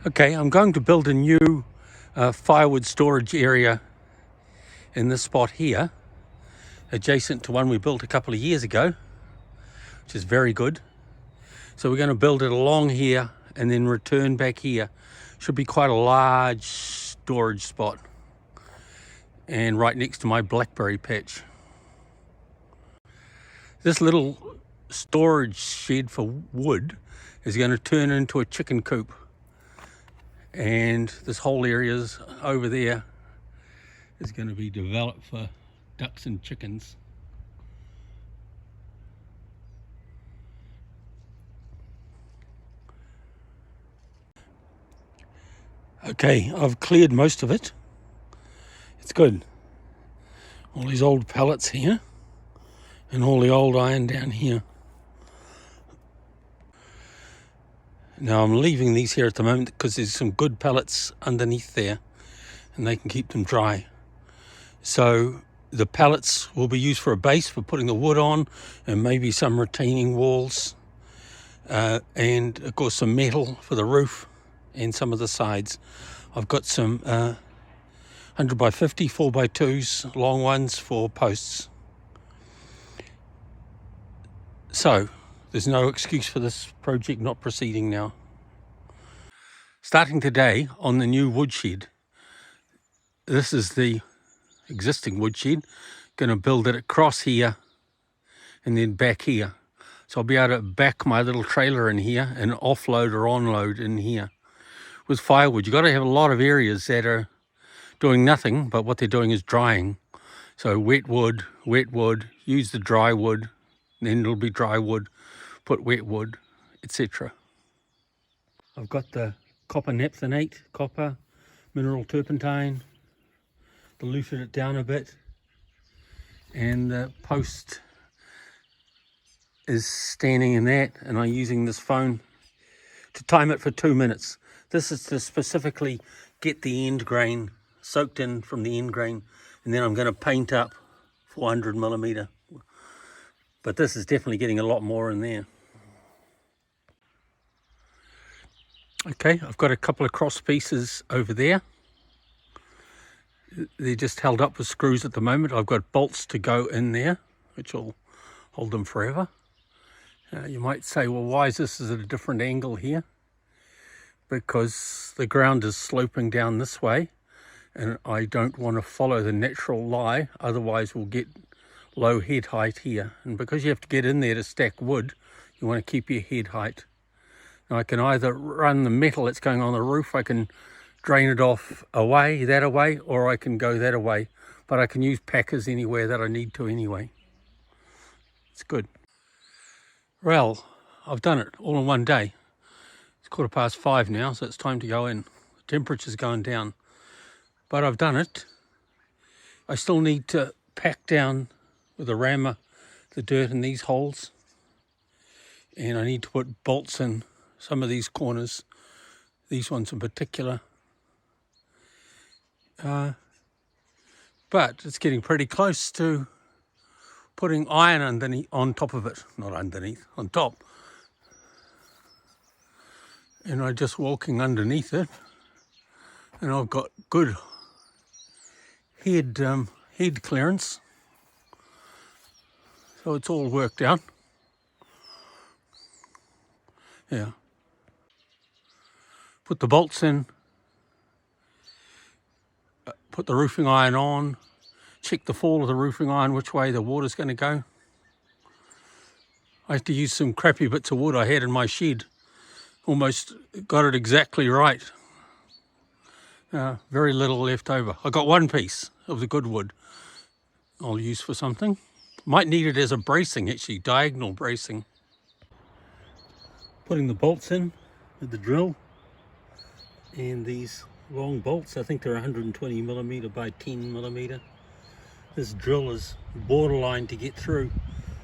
Okay, I'm going to build a new firewood storage area in this spot here, adjacent to one we built a couple of years ago, which is very good. So we're going to build it along here and then return back here. Should be quite a large storage spot, and right next to my blackberry patch. This little storage shed for wood is going to turn into a chicken coop, and this whole area over there is going to be developed for ducks and chickens. Okay, I've cleared most of it. It's good. All these old pallets here and all the old iron down here. Now I'm leaving these here at the moment because there's some good pallets underneath there and they can keep them dry. So the pallets will be used for a base for putting the wood on, and maybe some retaining walls, and of course some metal for the roof and some of the sides. I've got some 100 by 50 4x2s, long ones for posts. So there's no excuse for this project not proceeding now. Starting today on the new woodshed. This is the existing woodshed. Going to build it across here and then back here. So I'll be able to back my little trailer in here and offload or onload in here. With firewood, you've got to have a lot of areas that are doing nothing, but what they're doing is drying. So wet wood, use the dry wood, then it'll be dry wood, put wet wood, etc. I've got the copper naphthenate, copper, mineral turpentine, diluted it down a bit, and the post is standing in that, and I'm using this phone to time it for 2 minutes. This is to specifically get the end grain soaked in from the end grain, and then I'm going to paint up 400mm. But this is definitely getting a lot more in there. Okay, I've got a couple of cross pieces over there. They're just held up with screws at the moment. I've got bolts to go in there, which will hold them forever. You might say, well, why is this at a different angle here? Because the ground is sloping down this way, and I don't want to follow the natural lie, otherwise we'll get low head height here. And because you have to get in there to stack wood, you want to keep your head height. Now I can either run the metal that's going on the roof, I can drain it off away, that away, or I can go that away. But I can use packers anywhere that I need to anyway. It's good. Well, I've done it all in one day. It's 5:15 now, so it's time to go in. The temperature's going down. But I've done it. I still need to pack down with a rammer the dirt in these holes. And I need to put bolts in some of these corners, these ones in particular. But it's getting pretty close to putting iron underneath, on top of it. Not underneath, on top. And I'm just walking underneath it, and I've got good head clearance. So it's all worked out. Yeah. Put the bolts in, put the roofing iron on, check the fall of the roofing iron, which way the water's going to go. I had to use some crappy bits of wood I had in my shed. Almost got it exactly right. Very little left over. I got one piece of the good wood I'll use for something. Might need it as a bracing, actually, diagonal bracing. Putting the bolts in with the drill, and these long bolts, I think they're 120mm by 10mm. This drill is borderline to get through.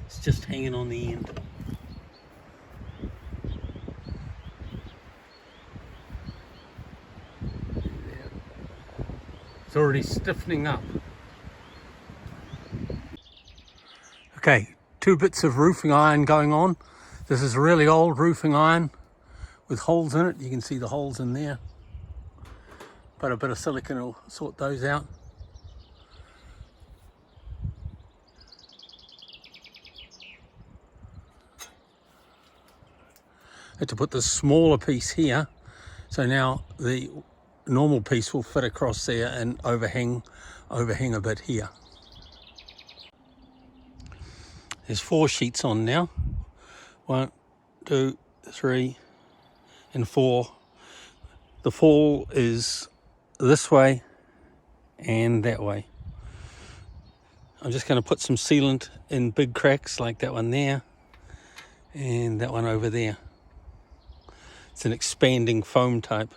It's just hanging on the end. It's already stiffening up. Okay, 2 bits of roofing iron going on. This is really old roofing iron with holes in it. You can see the holes in there. but a bit of silicone will sort those out. Had to put this smaller piece here, so now the normal piece will fit across there and overhang a bit here. There's 4 sheets on now. 1, 2, 3 and 4. The fall is this way and that way. I'm just going to put some sealant in big cracks like that one there and that one over there. It's an expanding foam type.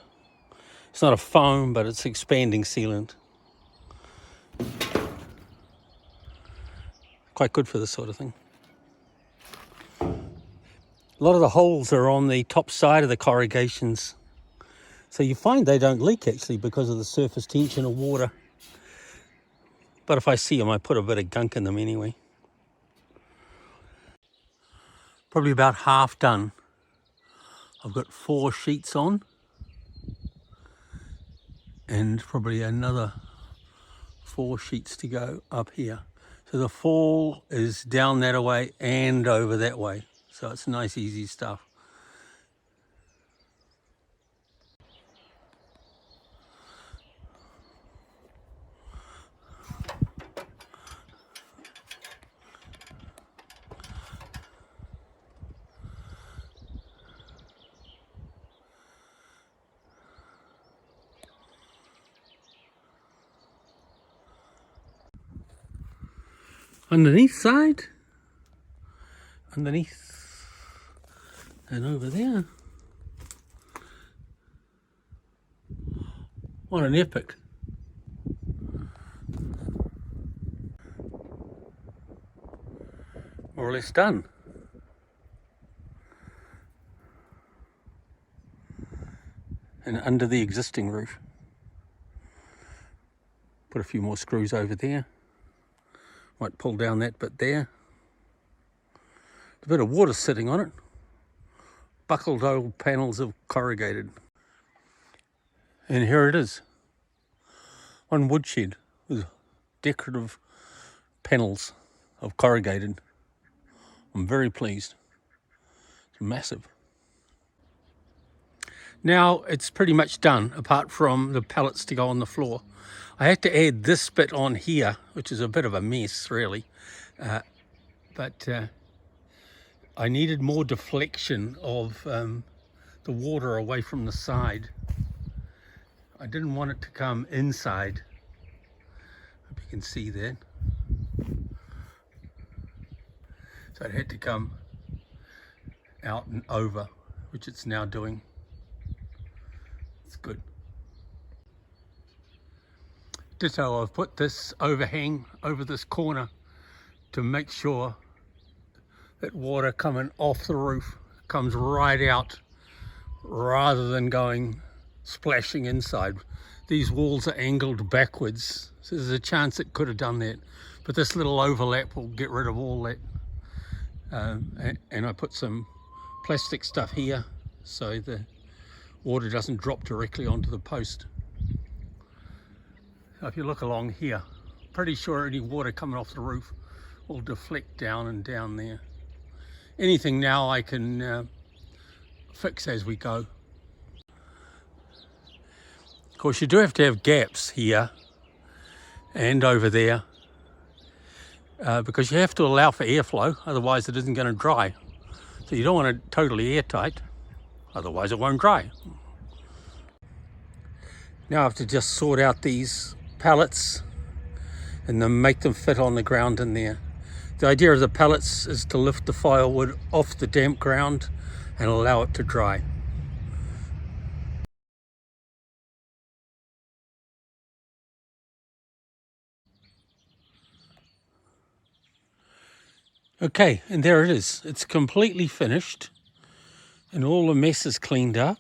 It's not a foam, but it's expanding sealant. Quite good for this sort of thing. A lot of the holes are on the top side of the corrugations. So you find they don't leak actually because of the surface tension of water. But if I see them, I put a bit of gunk in them anyway. Probably about half done. I've got 4 sheets on. And probably another 4 sheets to go up here. So the fall is down that way and over that way. So it's nice, easy stuff. Underneath side, underneath and over there. What an epic. More or less done. And under the existing roof. Put a few more screws over there. Might pull down that bit there. A bit of water sitting on it. Buckled old panels of corrugated. And here it is. One woodshed with decorative panels of corrugated. I'm very pleased. It's massive. Now it's pretty much done, apart from the pallets to go on the floor. I had to add this bit on here, which is a bit of a mess really, but I needed more deflection of the water away from the side. I didn't want it to come inside. Hope you can see that. So it had to come out and over, which it's now doing. It's good. Ditto, I've put this overhang over this corner to make sure that water coming off the roof comes right out rather than going splashing inside. These walls are angled backwards, so there's a chance it could have done that. But this little overlap will get rid of all that. And I put some plastic stuff here so the water doesn't drop directly onto the post. If you look along here, pretty sure any water coming off the roof will deflect down and down there. Anything now I can fix as we go. Of course, you do have to have gaps here and over there because you have to allow for airflow, otherwise it isn't going to dry. So you don't want it totally airtight, otherwise it won't dry. Now I have to just sort out these pallets and then make them fit on the ground in there. The idea of the pallets is to lift the firewood off the damp ground and allow it to dry. Okay, and there it is. It's completely finished and all the mess is cleaned up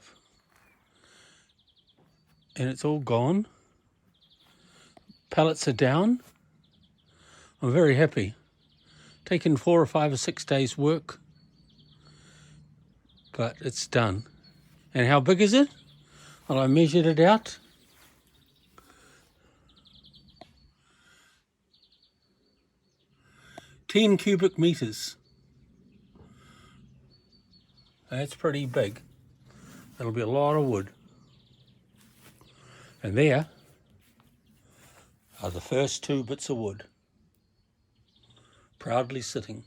and it's all gone. Pallets are down. I'm very happy. Taken 4 or 5 or 6 days work, but it's done. And how big is it? Well, I measured it out. 10 cubic meters. That's pretty big. That'll be a lot of wood. And there are the first 2 bits of wood, proudly sitting.